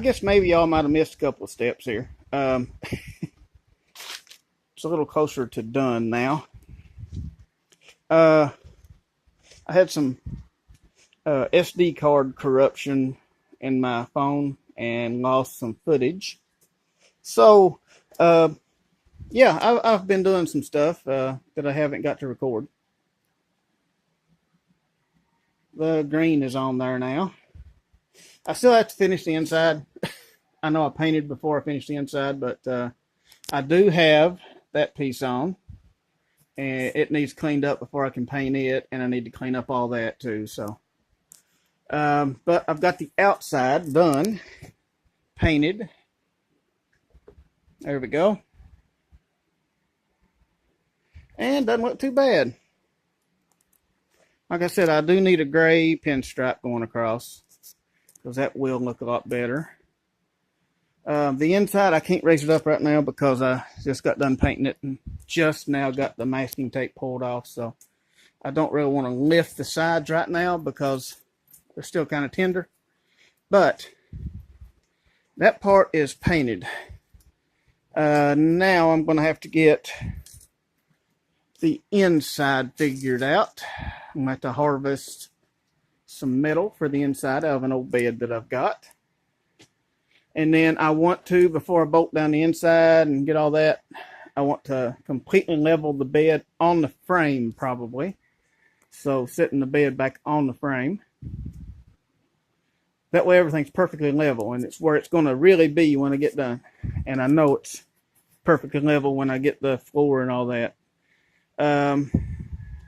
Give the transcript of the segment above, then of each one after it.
guess maybe y'all might have missed a couple of steps here. It's a little closer to done now. I had some SD card corruption in my phone and lost some footage. So, yeah, I've been doing some stuff that I haven't got to record. The green is on there now. I still have to finish the inside. I know I painted before I finished the inside, but I do have that piece on. And it needs cleaned up before I can paint it, and I need to clean up all that too. So, but I've got the outside done, painted. There we go. And doesn't look too bad. Like I said, I do need a gray pinstripe going across, because that will look a lot better. The inside, I can't raise it up right now because I just got done painting it and just now got the masking tape pulled off. So I don't really want to lift the sides right now because they're still kind of tender. But that part is painted. Now I'm going to have to get the inside figured out. I'm going to have to harvest some metal for the inside out of an old bed that I've got. And then I want to, before I bolt down the inside and get all that, I want to completely level the bed on the frame probably. So setting the bed back on the frame. That way everything's perfectly level, and it's where it's going to really be when I get done. And I know it's perfectly level when I get the floor and all that.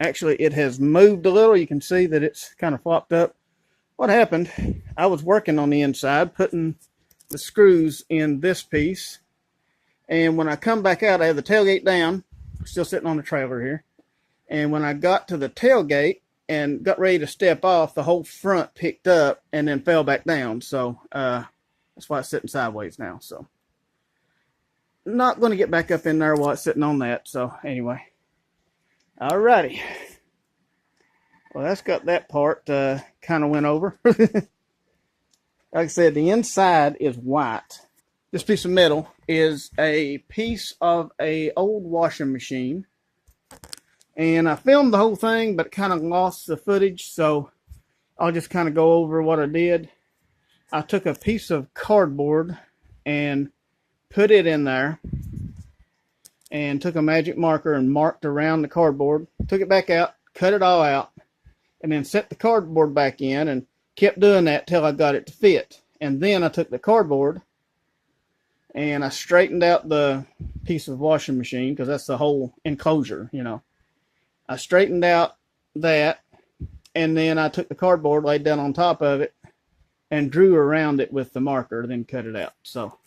Actually, it has moved a little. You can see that it's kind of flopped up. What happened, I was working on the inside, putting the screws in this piece, and when I come back out, I have the tailgate down, still sitting on the trailer here, and when I got to the tailgate and got ready to step off, the whole front picked up and then fell back down. So that's why it's sitting sideways now. So not going to get back up in there while it's sitting on that. So anyway, alrighty, well, that's got that part kind of went over. Like I said, the inside is white. This piece of metal is a piece of an old washing machine. And I filmed the whole thing, but kind of lost the footage. So I'll just kind of go over what I did. I took a piece of cardboard and put it in there. And took a magic marker and marked around the cardboard. Took it back out, cut it all out. And then set the cardboard back in and kept doing that till I got it to fit. And then I took the cardboard and I straightened out the piece of washing machine, because that's the whole enclosure, you know. I straightened out that, and then I took the cardboard, laid down on top of it, and drew around it with the marker, then cut it out. So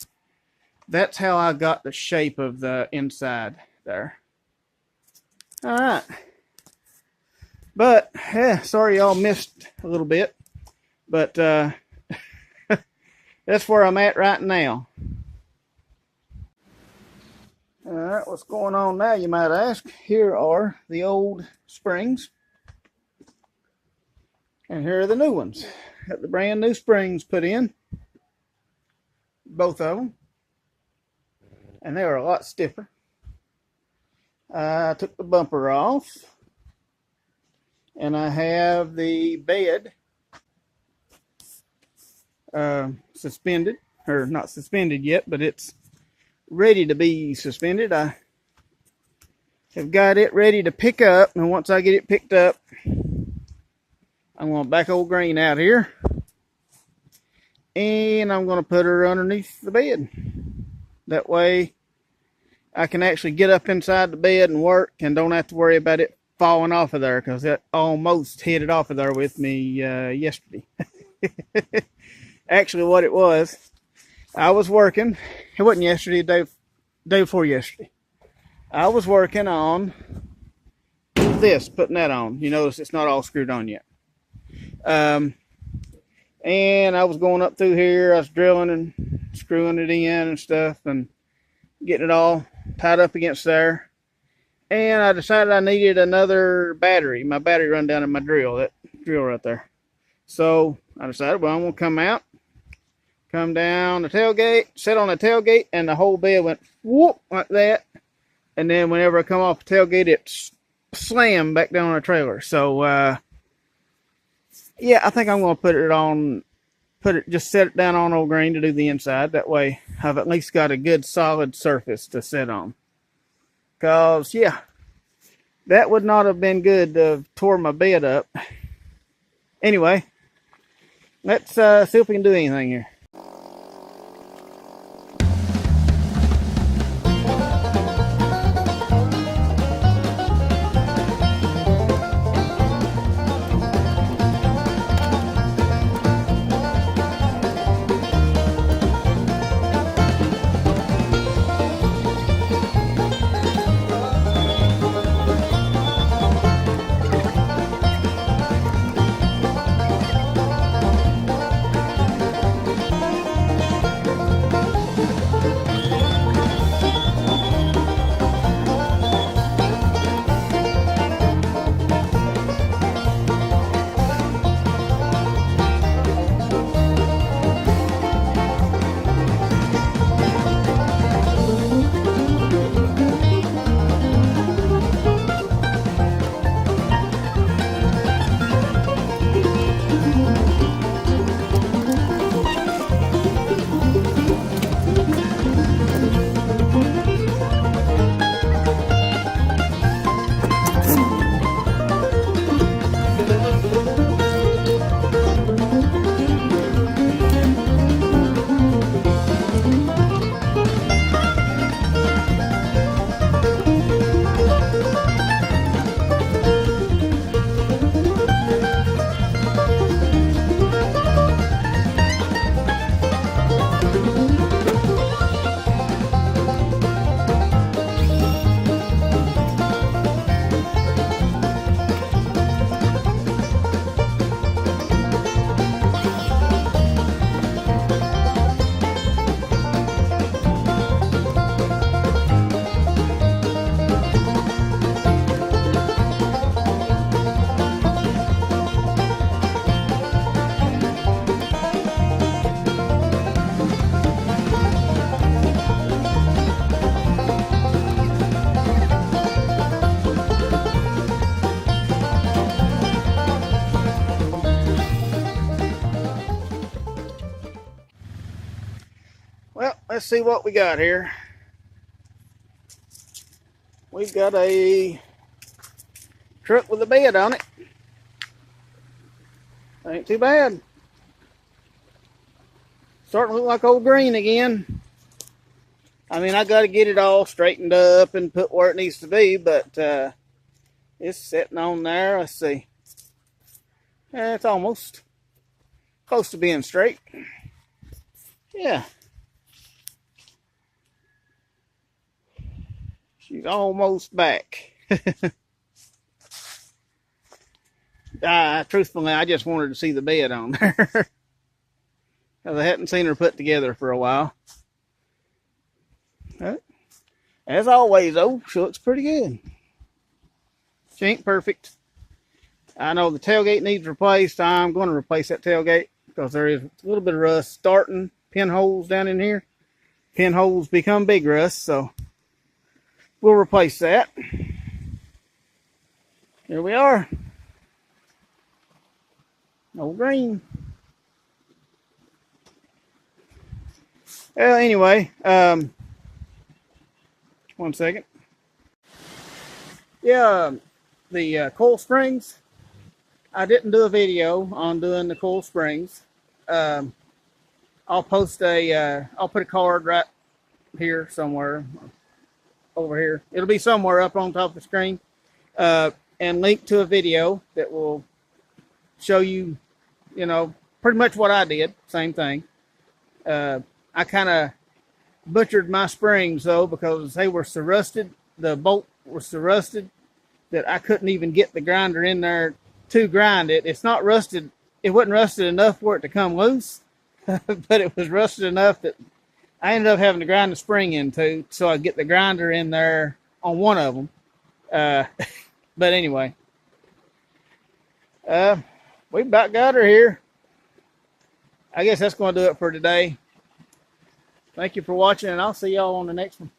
that's how I got the shape of the inside there. All right. But, yeah, sorry y'all missed a little bit. But that's where I'm at right now. All right, what's going on now, you might ask? Here are the old springs. And here are the new ones. Got the brand new springs put in. Both of them. And they are a lot stiffer. I took the bumper off. And I have the bed suspended, or not suspended yet, but it's ready to be suspended. I have got it ready to pick up, and once I get it picked up, I'm going to back old Green out here, and I'm going to put her underneath the bed. That way I can actually get up inside the bed and work and don't have to worry about it falling off of there, because it almost hit it off of there with me yesterday. Actually, what it was, I was working. It wasn't yesterday, day before yesterday. I was working on this, putting that on. You notice it's not all screwed on yet. And I was going up through here. I was drilling and screwing it in and stuff and getting it all tied up against there. And I decided I needed another battery. My battery run down in my drill, that drill right there. So I decided, well, I'm going to come out, come down the tailgate, sit on the tailgate, and the whole bed went whoop like that. And then whenever I come off the tailgate, it slammed back down on the trailer. So, yeah, I think I'm going to just set it down on old green to do the inside. That way I've at least got a good solid surface to sit on. Because, yeah, that would not have been good to have tore my bed up. Anyway, let's see if we can do anything here. Well, let's see what we got here. We've got a truck with a bed on it. Ain't too bad. Starting to look like old green again. I mean, I got to get it all straightened up and put where it needs to be, but it's sitting on there. Let's see. It's almost close to being straight. Yeah. She's almost back. Truthfully, I just wanted to see the bed on there. Because I hadn't seen her put together for a while. As always, though, she looks pretty good. She ain't perfect. I know the tailgate needs replaced. I'm going to replace that tailgate because there is a little bit of rust starting. Pinholes down in here. Pinholes become big rust, so we'll replace that. Here we are. Old green. Well, anyway, 1 second. Yeah, the coil springs. I didn't do a video on doing the coil springs. I'll post I'll put a card right here somewhere. Over here. It'll be somewhere up on top of the screen. And link to a video that will show you, you know, pretty much what I did. Same thing. I kind of butchered my springs, though, because they were so rusted. The bolt was so rusted that I couldn't even get the grinder in there to grind it. It's not rusted. It wasn't rusted enough for it to come loose, but it was rusted enough that I ended up having to grind the spring into so I get the grinder in there on one of them. But anyway, we about got her here. I guess that's going to do it for today. Thank you for watching, and I'll see y'all on the next one.